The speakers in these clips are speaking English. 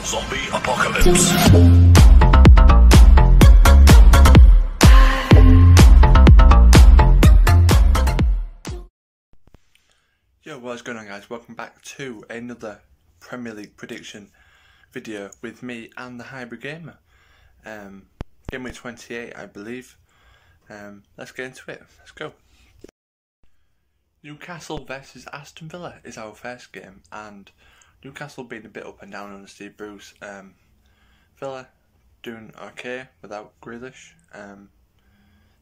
Zombie Apocalypse. Yo, what's going on, guys? Welcome back to another Premier League prediction video with me and the Highbury Gamer. Gameweek 28, I believe. Let's get into it. Let's go. Newcastle versus Aston Villa is our first game, and Newcastle being a bit up and down under Steve Bruce. Villa doing okay without Grealish. I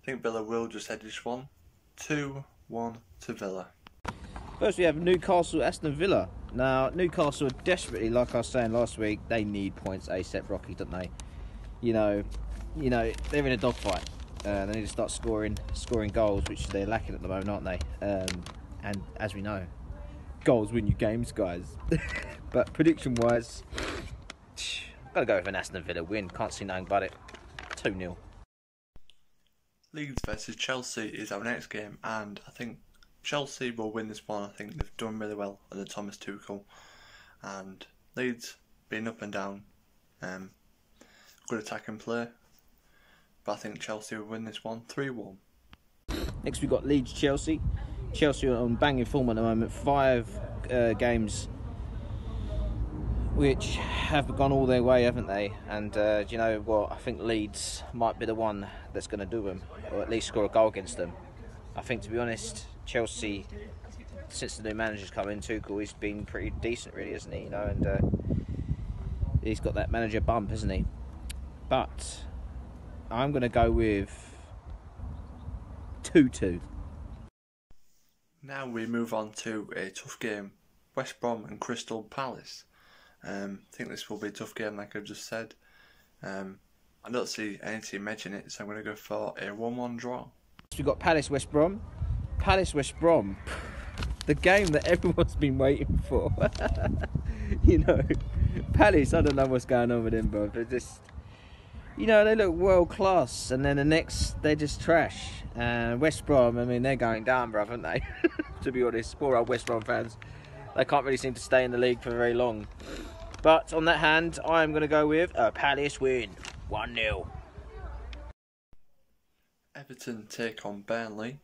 think Villa will just head this one 2-1 to Villa. First we have Newcastle, Aston Villa. Now Newcastle are desperately, like I was saying last week, they need points ASAP, Rocky, don't they? You know, they're in a dogfight. They need to start scoring goals, which they're lacking at the moment, aren't they? And as we know, goals win you games, guys. But prediction-wise, I've got to go with an Aston Villa win. Can't see nothing but it. 2-0. Leeds versus Chelsea is our next game, and I think Chelsea will win this one. I think they've done really well under Thomas Tuchel, and Leeds being up and down, good attacking play, but I think Chelsea will win this one 3-1. Next we've got Leeds Chelsea. Chelsea are on banging form at the moment. 5 games which have gone all their way, haven't they? And do you know what? I think Leeds might be the one that's going to do them, or at least score a goal against them. I think, to be honest, Chelsea, since the new manager's come in, Tuchel, he's been pretty decent, really, isn't he? You know, and he's got that manager bump, isn't he? But I'm going to go with 2-2. Now we move on to a tough game, West Brom and Crystal Palace. I think this will be a tough game, like I've just said. I don't see any team edging it, so I'm going to go for a 1-1 draw. We've got Palace West Brom. Palace West Brom, the game that everyone's been waiting for. You know, Palace, I don't know what's going on with them, bro. They're just, you know, they look world class, and then the next they're just trash. West Brom, I mean, they're going down, bruv, aren't they? To be honest, poor old West Brom fans. They can't really seem to stay in the league for very long. But on that hand, I'm going to go with a Palace win, 1-0. Everton take on Burnley,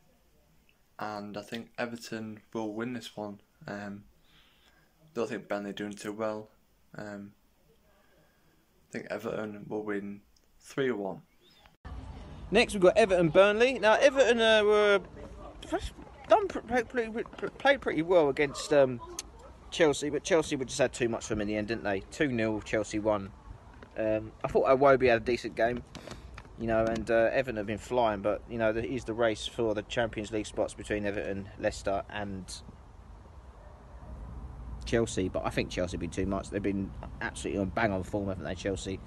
and I think Everton will win this one. Don't think Burnley doing too well. I think Everton will win 3-1. Next we've got Everton Burnley. Now Everton played pretty well against Chelsea, but Chelsea would just had too much for them in the end, didn't they? 2-0, Chelsea won. I thought Iwobi had a decent game. You know, and Everton have been flying, but, you know, it is the race for the Champions League spots between Everton, Leicester and Chelsea. But I think Chelsea have been too much. They've been absolutely on bang on form, haven't they, Chelsea,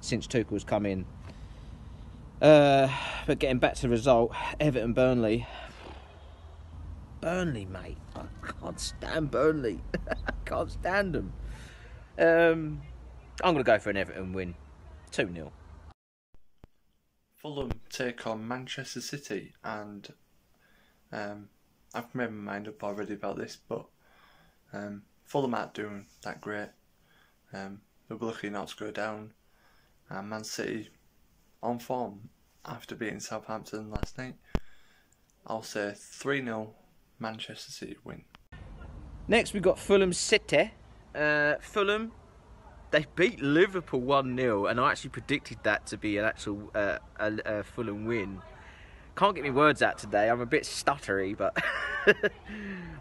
since Tuchel's come in. But getting back to the result, Everton Burnley. Burnley, mate. I can't stand Burnley. I can't stand them. I'm going to go for an Everton win. 2-0. Fulham take on Manchester City, and I've made my mind up already about this, but Fulham aren't doing that great. They'll be lucky not to go down, and Man City on form after beating Southampton last night. I'll say 3-0 Manchester City win. Next we've got Fulham City. Fulham, they beat Liverpool 1-0, and I actually predicted that to be an actual Fulham win. Can't get my words out today, I'm a bit stuttery, but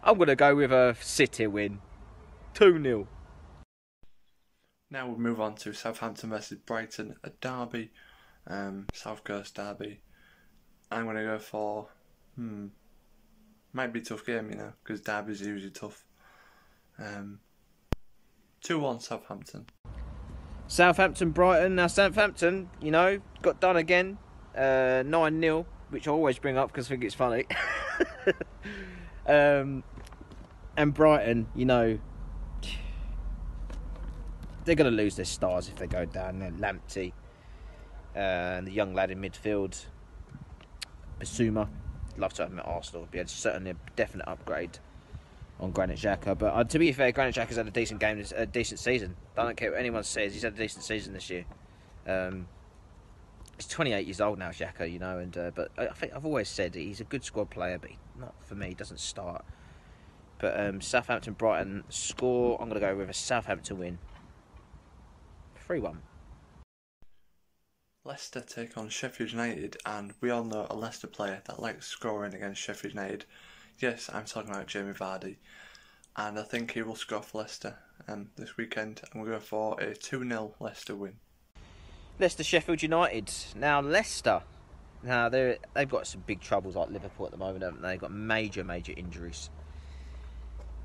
I'm going to go with a City win. 2-0. Now we'll move on to Southampton versus Brighton, a derby, South Coast derby. I'm going to go for, might be a tough game, you know, because derbies are usually tough. 2-1 Southampton. Southampton Brighton. Now Southampton, you know, got done again, 9-0, which I always bring up because I think it's funny. And Brighton, you know, they're going to lose their stars if they go down. Lamptey, and the young lad in midfield, Basuma. Love to have him at Arsenal. It'd be certainly a definite upgrade. on Granit Xhaka. But to be fair, Granit Xhaka's had a decent game, a decent season. I don't care what anyone says. He's had a decent season this year. He's 28 years old now, Xhaka, you know. But I think I've always said he's a good squad player, but not for me. He doesn't start. But Southampton, Brighton score. I'm going to go with a Southampton win. 3-1. Leicester take on Sheffield United, and we all know a Leicester player that likes scoring against Sheffield United. Yes, I'm talking about Jamie Vardy, and I think he will score for Leicester this weekend. I'm going to go for a 2-0 Leicester win. Leicester, Sheffield United. Now Leicester, they've got some big troubles like Liverpool at the moment, haven't they? They've got major injuries.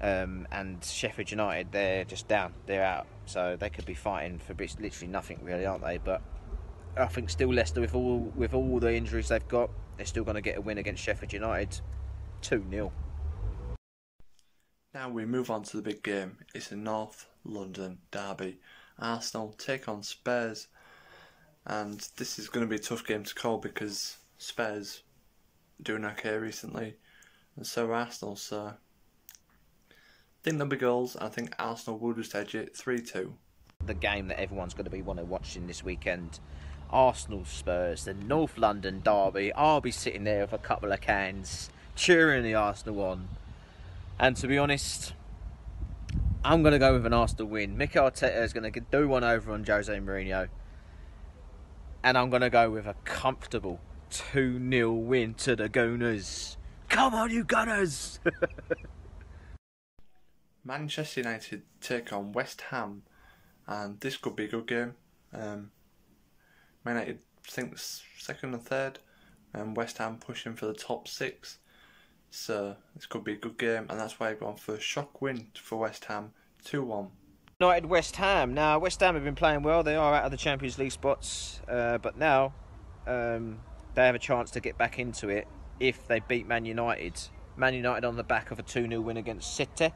And Sheffield United, they're just down, they're out, so they could be fighting for literally nothing, really, aren't they? But I think still Leicester, with all the injuries they've got, they're still going to get a win against Sheffield United, 2-0. Now we move on to the big game. It's a North London derby. Arsenal take on Spurs, and this is going to be a tough game to call because Spurs are doing okay recently, and so are Arsenal. So I think there'll be goals. I think Arsenal will just edge it 3-2. The game that everyone's going to be watching this weekend, Arsenal Spurs, the North London derby. I'll be sitting there with a couple of cans, cheering the Arsenal on. And to be honest, I'm going to go with an Arsenal win. Mikel Arteta is going to do one over on Jose Mourinho. And I'm going to go with a comfortable 2-0 win to the Gunners. Come on, you Gunners! Manchester United take on West Ham, and this could be a good game. Man United thinks second and third, and West Ham pushing for the top 6. So this could be a good game, and that's why I've gone for a shock win for West Ham, 2-1. United West Ham. Now West Ham have been playing well. They are out of the Champions League spots, but now they have a chance to get back into it if they beat Man United. Man United on the back of a 2-0 win against City.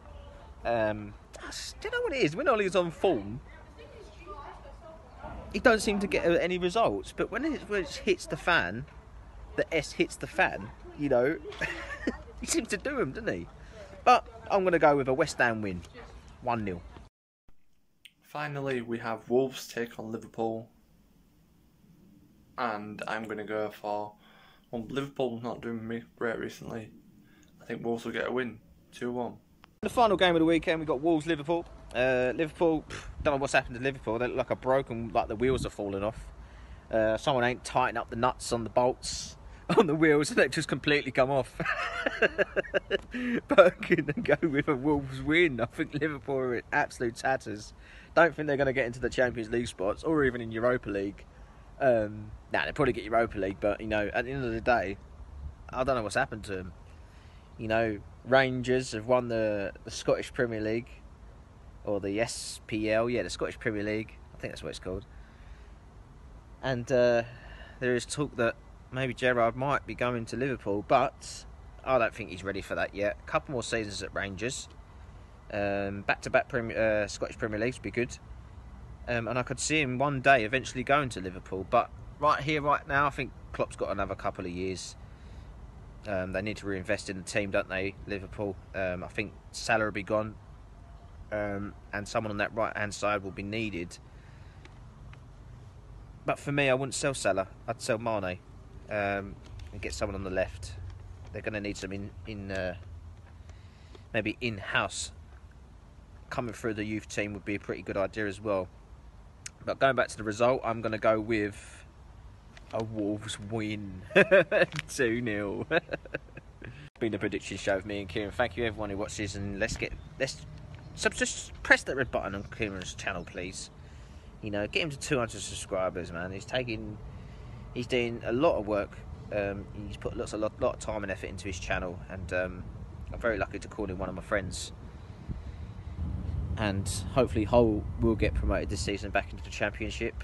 Do you know what it is? When Ollie's on form, he don't seem to get any results. But when it hits the fan, the S hits the fan, you know, he seems to do them, doesn't he? But I'm going to go with a West Ham win, 1-0. Finally, we have Wolves take on Liverpool, and I'm going to go for, well, Liverpool's not doing me great recently. I think Wolves will get a win, 2-1. The final game of the weekend, we've got Wolves-Liverpool. Liverpool, don't know what's happened to Liverpool. They look like a broken, like the wheels are falling off. Someone ain't tightened up the nuts on the bolts on the wheels, and they've just completely come off. But I'm going to go with a Wolves win. I think Liverpool are in absolute tatters. Don't think they're going to get into the Champions League spots or even in Europa League. They'll probably get Europa League, but you know, at the end of the day, I don't know what's happened to them. You know, Rangers have won the Scottish Premier League, or the SPL, yeah, the Scottish Premier League. I think that's what it's called. And there is talk that maybe Gerrard might be going to Liverpool, but I don't think he's ready for that yet. A couple more seasons at Rangers. Back-to-back Scottish Premier Leagues would be good. And I could see him one day eventually going to Liverpool. But right here, right now, I think Klopp's got another couple of years. They need to reinvest in the team, don't they, Liverpool? I think Salah will be gone. And someone on that right-hand side will be needed. But for me, I wouldn't sell Salah. I'd sell Mane and get someone on the left. They're going to need some maybe in-house. Coming through the youth team would be a pretty good idea as well. But going back to the result, I'm going to go with a Wolves win. 2-0. Been a prediction show with me and Kieran. Thank you everyone who watches, and let's just press that red button on Kieran's channel, please. You know, get him to 200 subscribers, man. He's doing a lot of work. He's put a lot of time and effort into his channel, and I'm very lucky to call him one of my friends. And hopefully Hull will get promoted this season back into the Championship.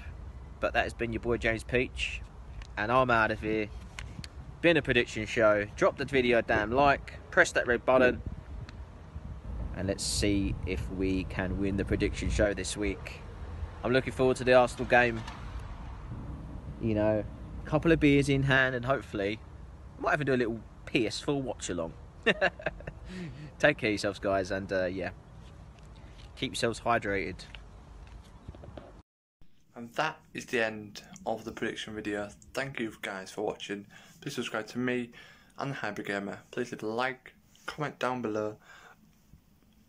But that has been your boy James Peach, and I'm out of here. Been a prediction show. Drop the video a damn like, press that red button, and let's see if we can win the prediction show this week. I'm looking forward to the Arsenal game. You know, a couple of beers in hand, and hopefully I might even do a little PS4 watch along. Take care of yourselves, guys, and yeah, keep yourselves hydrated. And that is the end of the prediction video. Thank you guys for watching. Please subscribe to me and the Highbury Gamer. Please leave a like, comment down below,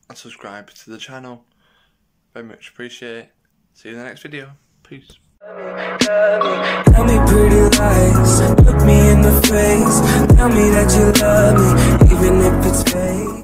and subscribe to the channel. Very much appreciate it. See you in the next video. Peace. Tell me pretty lies, look me in the face. Tell me that you love me, even if it's fake.